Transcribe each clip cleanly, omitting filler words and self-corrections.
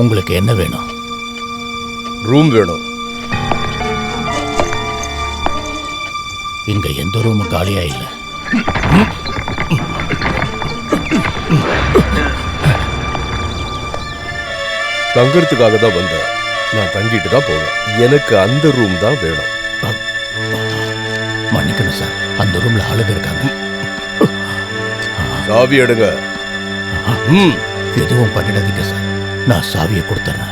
உங்களுக்கு என்ன வேணும்? ரூம் வேணும். இங்க எந்த ரூமும் காலியா இல்லை. தங்கறதுக்காக தான் வந்தேன். நான் தங்கிட்டு தான் போவேன். எனக்கு அந்த ரூம் தான் வேணும். மன்னிக்கணும் சார், அந்த ரூம்ல ஆளுங்க இருக்காங்க. சாவி எடுங்க. எதுவும் பண்ணிடாதீங்க சார், நான் சாவியை கொடுத்துறேன்.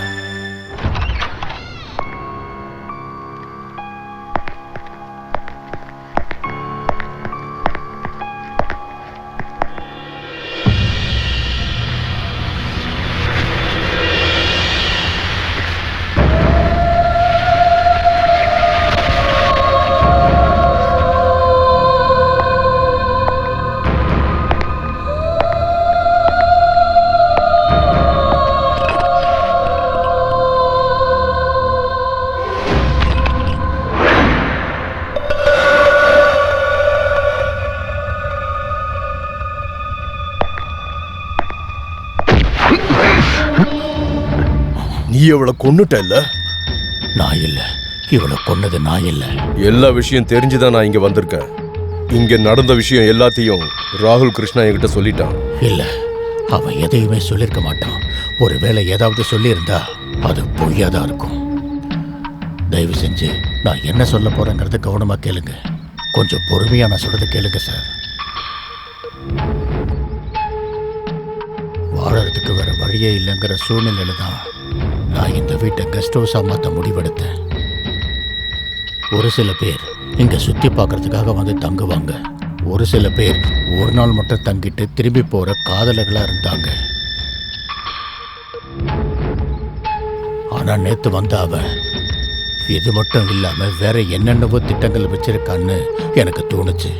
நீ அவளை கொன்னுட்டல்ல? நான் இல்ல, இவளை கொன்னது நான் இல்ல. எல்லா விஷயம் தெரிஞ்சுதான் நான் இங்க வந்திருக்கேன். இங்க நடந்த விஷயம் எல்லாத்தையும் ராகுல் கிருஷ்ணா என்கிட்ட சொல்லிட்டான். இல்ல, அவன் எதையுமே சொல்லிருக்க மாட்டான். ஒருவேளை ஏதாவது சொல்லியிருந்தா அது பொய்யாதான் இருக்கும். தயவு செஞ்சு நான் என்ன சொல்ல போறேங்கிறத கவனமா கேளுங்க. கொஞ்சம் பொறுமையா நான் சொல்றதை கேளுங்க சார். வாழறதுக்கு வேற வழியே இல்லைங்கிற சூழ்நிலையில தான் நான் இந்த வீட்டை கெஸ்ட் ஹவுஸா மாற்ற முடிவெடுத்தேன். ஒரு சில பேர் இங்க சுத்தி பார்க்கறதுக்காக வந்து தங்குவாங்க. ஒரு சில பேர் ஒரு நாள் மட்டும் தங்கிட்டு திரும்பி போற காதலர்களா இருந்தாங்க. ஆனா நேத்து வந்த அவன் இது மட்டும் இல்லாம வேற என்னென்னவோ திட்டங்கள் வச்சிருக்கான்னு எனக்கு தோணுச்சு.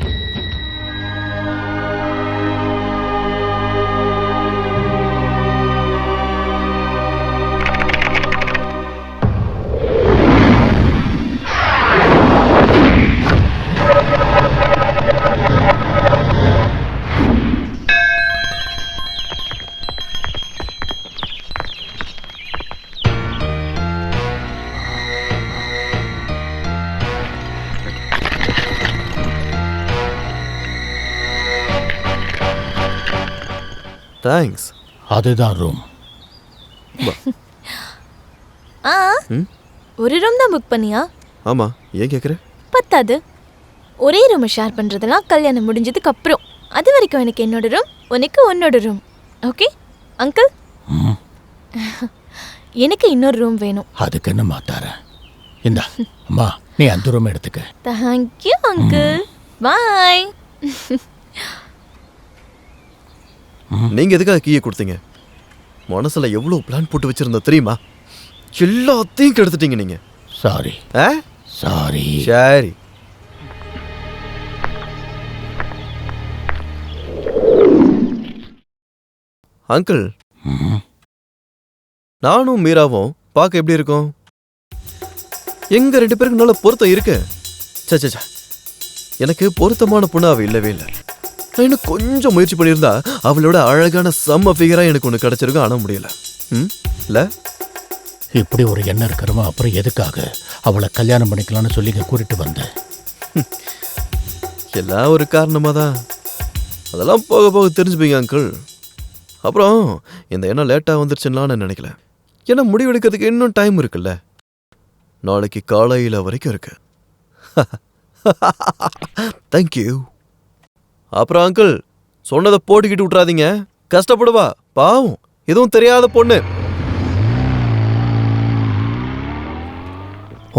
தேங்க்ஸ். அதுதான் ரூம். ஒரு ரூம் தான் புக் பண்ணியா? ஆமா, ஏன் கேக்குற? பத்தாது. ஒரே ரூம் ஷேர் பண்றதெல்லாம் கல்யாணம் முடிஞ்சதுக்கு அப்புறம். அது வரைக்கும் எனக்கு என்னோட ரூம், உனக்கு உன்னோட ரூம். Okay uncle? எனக்கு இன்னொரு ரூம் வேணும். அதுக்கு என்ன மாத்தார? இந்தா அம்மா, நீ அந்த ரூம் எடுத்துக்க. Thank you uncle. பாய். நீங்க எதுக்காக கீயை கொடுத்தீங்க? மனசுல எவ்வளவு பிளான் போட்டு வச்சிருந்த தெரியுமா? எல்லாத்தையும் கெடுத்துட்டீங்க நீங்க. சாரி. சாரி. சரி. அங்கிள், நானும் மீராவும் பார்க்க எப்படி இருக்கோம்? எங்க ரெண்டு பேருக்கு நல்ல பொருத்தம் இருக்கு. சச்சா, எனக்கு பொருத்தமான பொண்ணு அவ இல்லவே இல்லை. இன்னும் கொஞ்சம் முயற்சி பண்ணியிருந்தா அவளோட அழகான செம்ம ஃபிகரா எனக்கு ஒன்று கிடைச்சிருக்கும். ஆன முடியல. இல்ல, இப்படி ஒரு எண்ணம் இருக்கிறோமா? அப்புறம் எதுக்காக அவளை கல்யாணம் பண்ணிக்கலாம்னு சொல்லி கூட்டிட்டு வந்தேன்? எல்லாம் ஒரு காரணமா தான். அதெல்லாம் போக போக தெரிஞ்சுப்பீங்க அங்கிள். அப்புறம் இந்த எண்ணம் லேட்டாக வந்துருச்சுன்னா நான் நினைக்கல. ஏன்னா முடிவெடுக்கிறதுக்கு இன்னும் டைம் இருக்குல்ல. நாளைக்கு காலையில் வரைக்கும் இருக்கு. தேங்க்யூ. அப்புறம் அங்கிள், சொன்னதை போட்டுக்கிட்டு விட்டுறாதீங்க. கஷ்டப்படுவா, பாவம், எதுவும் தெரியாத பொண்ணு.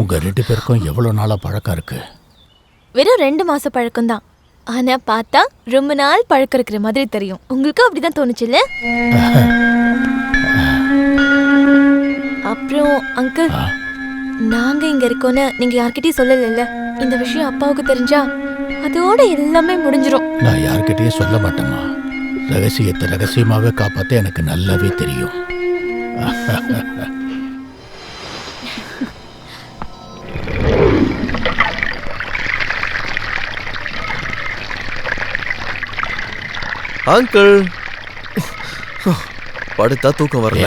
உங்க ரெண்டு பேருக்கும் எவ்வளவு நாளா பழக்கம் இருக்கு? வெறும் 2 மாசம் பழக்கம் தான். ஆனா பார்த்தா ரொம்ப நாள் பழக்கம் இருக்கிற மாதிரி தெரியும். உங்களுக்கு அப்படிதான் தோணுச்சுல்ல? அப்புறம் அங்கிள், நாங்க இங்க இருக்கோன்னு நீங்க யார்கிட்டயும் சொல்லல. இந்த விஷயம் அப்பாவுக்கு தெரிஞ்சா அதோட எல்லாமே முடிஞ்சிரும். நான் யார்கிட்டயும் சொல்ல மாட்டேமா. ரகசியத்தை ரகசியமாவே காப்பாத்த எனக்கு நல்லாவே தெரியும். அங்கிள், படுத்தா தூக்கம் வரல.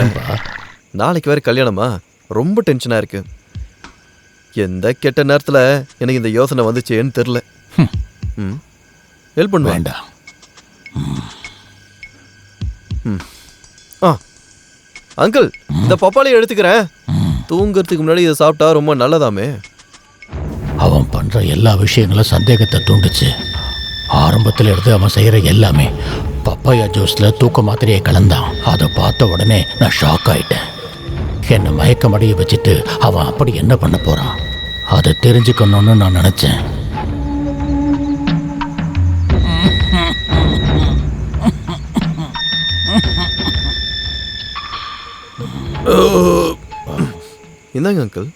நாளைக்கு வேற கல்யாணமா? ரொம்ப டென்ஷனா இருக்கு. எந்த கெட்ட நேரத்துல எனக்கு இந்த யோசனை வந்துச்சேன்னு தெரியல. ஹெல்ப் பண்ண வேண்டாம். அங்கிள், இந்த பப்பாளியை எடுத்துக்கிறேன். தூங்குறதுக்கு முன்னாடி இதை சாப்பிட்டா ரொம்ப நல்லதாமே. அவன் பண்ற எல்லா விஷயங்களும் சந்தேகத்தை தூண்டுச்சு. ஆரம்பத்தில் எடுத்து அவன் செய்யற எல்லாமே. பப்பாயா ஜூஸ்ல தூக்க மாத்திரையை கலந்தான். அதை பார்த்த உடனே நான் ஷாக் ஆயிட்டேன். என்னை மயக்கமடைய வச்சுட்டு அவன் அப்படி என்ன பண்ண போறான் அதை தெரிஞ்சுக்கணும்னு நான் நினைச்சேன். என்னங்க அங்கிள்?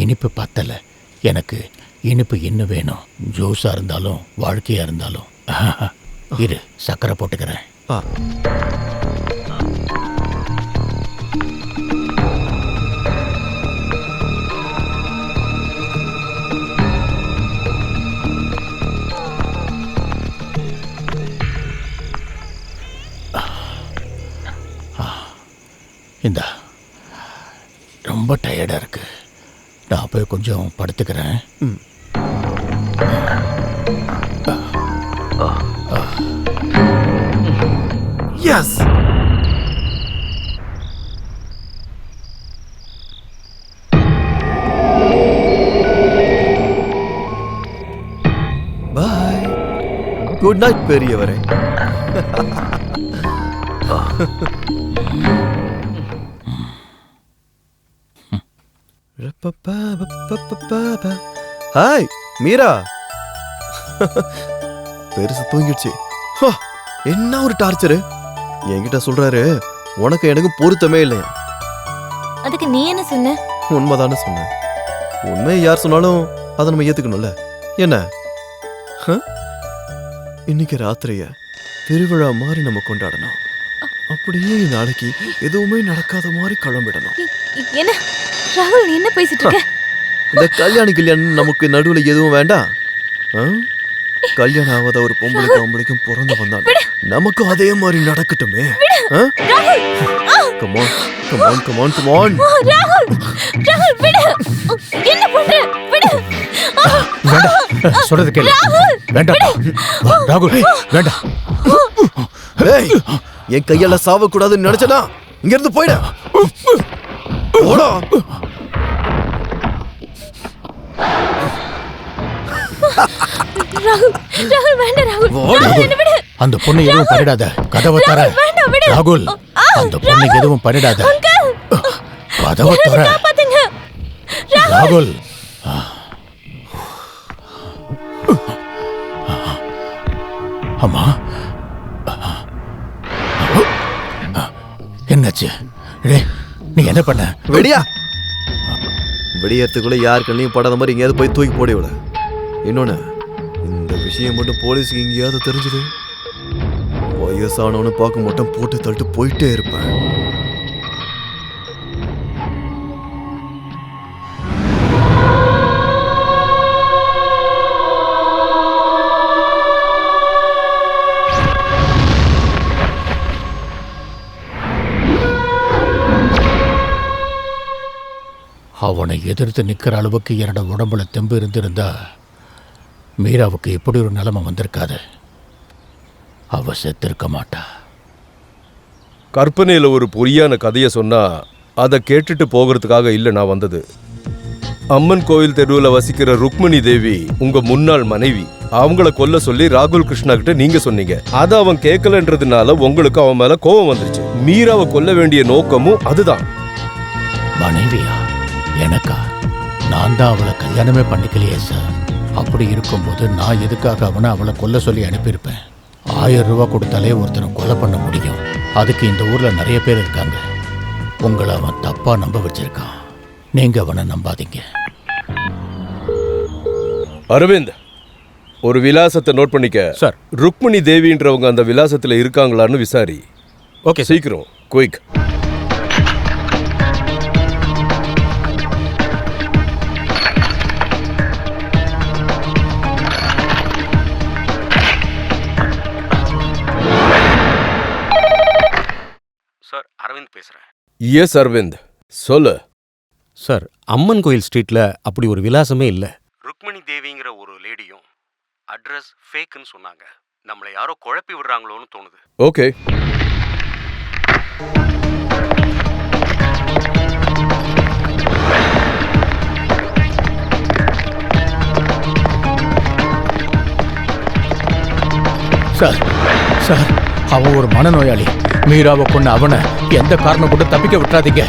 இனிப்பு பத்தல. எனக்கு இனிப்பு இன்னும் வேணும். ஜூஸா இருந்தாலும் வாழ்க்கையா இருந்தாலும். இரு, சக்கரை போட்டுக்கிறேன். இந்தா, ரொம்ப டயர்டா இருக்கு. நான் போய் கொஞ்சம் படுத்துக்கிறேன். எஸ். பாய். குட் நைட் பெரியவரே. ஹாய் மீரா. பெருசு தூங்கிடுச்சு. என்ன ஒரு டார்ச்சரு. என்கிட்ட சொல்றாரு உனக்கு எனக்கு பொருத்தமே இல்லையா. அதுக்கு நீ என்ன சொன்ன? உண்மைதானே சொன்னேன். உண்மையை யார் சொன்னாலும் அதை நம்ம ஏத்துக்கணும்ல. என்ன இன்னைக்கு ராத்திரிய திருவிழா மாதிரி நம்ம கொண்டாடணும். அப்படியே நாளைக்கு எதுவுமே நடக்காத மாதிரி கிளம்பிடணும். என்ன ராகுல், நீ என்ன பேசிட்டு இருக்க? இந்த கல்யாணம் நமக்கு நடுவுல எதுவும் வேண்டாம். கல்யாணம் ஆகாத ஒரு பொம்பளைக்கும் ஆம்பளைக்கும் பிறந்த வந்தான். நமக்கும் அதே மாதிரி நடக்கட்டுமே. Come on, come on, come on, come on. ராகுல், ராகுல் விடு. என்ன பண்ற? விடு. வேண்டாம், சொல்றது கேளு. வேண்டாம் ராகுல், வேண்டாம். ஏய், என் கையால சாவ கூடாதுன்னு நினைச்சனா இங்க இருந்து போயிட. போடா. ராகுல், ராகுல் வேண்டாம். ராகுல், ராகுல் என்ன விடு. அந்த பொண்ணு எதுவும் பண்ணிடாத. கதவை தர. வேண்டாம், விடு. ராகுல், அந்த பொண்ணு எதுவும் பண்ணிடாத. கதவை தர. காப்பாத்துங்க. ராகுல். அம்மா, என்னாச்சு? நீ என்ன பண்ண? வெடியா. வெடியறதுக்குள்ள யார் கண்ணையும் படாத மாதிரி எங்கேயாவது போய் தூக்கி போடி விட. இன்னொன்னு, இந்த விஷயம் மட்டும் போலீஸுக்கு எங்கேயாவது தெரிஞ்சது, வயசானவனு பார்க்க மட்டும் போட்டு தள்ளிட்டு போயிட்டே இருப்பேன். அவனை எதிர்த்து நிற்கிற அளவுக்கு என்னோட உடம்புல தெம்பு இருந்திருந்தா மீராவுக்கு எப்படி ஒரு நிலைமை வந்திருக்காது. அவ செத்திருக்க மாட்டா. கற்பனையில் ஒரு பொய்யான கதையை சொன்னா அதை கேட்டுட்டு போகிறதுக்காக இல்லை நான் வந்தது. அம்மன் கோவில் தெருவில் வசிக்கிற ருக்மணி தேவி உங்க முன்னாள் மனைவி. அவங்கள கொல்ல சொல்லி ராகுல் கிருஷ்ணா கிட்ட நீங்க சொன்னீங்க. அதை அவன் கேட்கலன்றதுனால உங்களுக்கு அவன் மேல கோபம் வந்துருச்சு. மீராவை கொல்ல வேண்டிய நோக்கமும் அதுதான். மனைவியா? எனக்கா? நான் தான் அவளை கல்யாணமே பண்ணிக்கலையே சார். அப்படி இருக்கும்போது நான் எதுக்காக அவளை கொல்ல சொல்லி அனுப்பியிருப்பேன்? 1000 ரூபா கொடுத்தாலே ஒருத்தனை கொலை பண்ண முடியும். அதுக்கு இந்த ஊர்ல நிறைய பேர் இருக்காங்க. உங்களை அவன் தப்பா நம்ப வச்சிருக்கான். நீங்க அவனை நம்பாதீங்க. அரவிந்த், ஒரு விலாசத்தை நோட் பண்ணிக்க சார். ருக்மணி தேவின்றவங்க அந்த விலாசத்துல இருக்காங்களான்னு விசாரி. ஓகே, சீக்கிரம், குயிக். அரவிந்த் பேசுறேன். எஸ் அரவிந்த், சொல்லு. சார், அம்மன் கோயில் ஸ்ட்ரீட்ல அப்படி ஒரு விலாசமே இல்ல. ருக்மணி தேவிங்கிற ஒரு லேடியும் அட்ரஸ் ஃபேக்குன்னு சொன்னாங்க. நம்மளை யாரோ குழப்பி விடுறாங்களோன்னு தோணுது. ஓகே. சார் சார், அவன் ஒரு மனநோயாளி. மீராவை கொண்டு அவனை எந்த காரணம் கொண்டு தப்பிக்க விட்டுறாதீங்க.